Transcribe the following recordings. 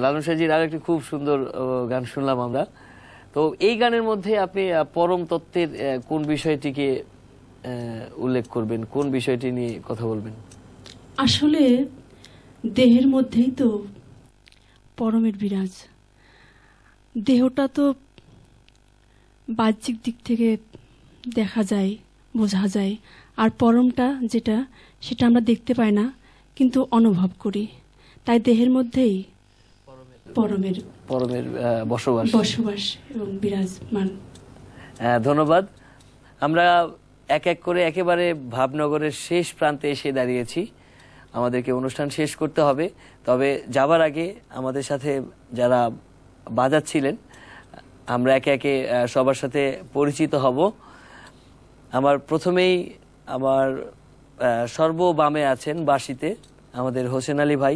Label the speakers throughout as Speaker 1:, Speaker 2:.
Speaker 1: লালন সাহেজির আর একটি খুব সুন্দর গান শুনলাম আমরা। তো এই গানের মধ্যে আপনি পরম তত্ত্বের কোন বিষয়টিকে উল্লেখ করবেন, কোন বিষয়টি নিয়ে কথা বলবেন?
Speaker 2: আসলে দেহের মধ্যেই তো পরমের বিরাজ। দেহটা তো বাহ্যিক দিক থেকে দেখা যায়, বোঝা যায়, আর পরমটা যেটা সেটা আমরা দেখতে পাই না কিন্তু অনুভব করি। তাই দেহের মধ্যেই পরমের
Speaker 1: পরমের বসবাস
Speaker 2: বসবাস এবং বিরাজমান।
Speaker 1: ধন্যবাদ। আমরা এক এক করে একেবারে ভাবনগরের শেষ প্রান্তে এসে দাঁড়িয়েছি। আমাদেরকে অনুষ্ঠান শেষ করতে হবে, তবে যাবার আগে আমাদের সাথে যারা বাজাচ্ছিলেন আমরা একে একে সবার সাথে পরিচিত হব। আমার প্রথমেই আমার সর্ববামে আছেন বাঁশিতে আমাদের হোসেন আলী ভাই,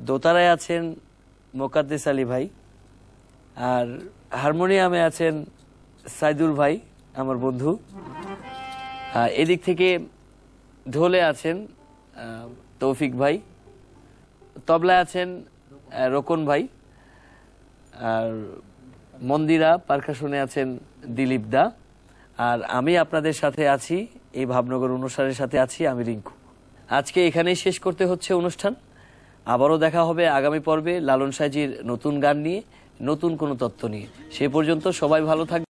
Speaker 1: দোতারায় আছেন মোকাদ্দেস আলী ভাই, আর হারমোনিয়ামে আছেন সাইদুল ভাই আমার বন্ধু। এদিক থেকে ঢোলে আছেন তৌফিক ভাই, তবলায় আছেন রোকন ভাই, আর মন্দিরা পারকাশনে আছেন দিলীপ দা, আর আমি আপনাদের সাথে আছি এই ভাবনগর অনুষ্ঠানের সাথে আছি আমি রিঙ্কু। আজকে এখানেই শেষ করতে হচ্ছে অনুষ্ঠান। আবারও দেখা হবে আগামী পর্বে লালন সাহেজির নতুন গান নিয়ে, নতুন কোনো তত্ত্ব নিয়ে। সে পর্যন্ত সবাই ভালো থাকবে।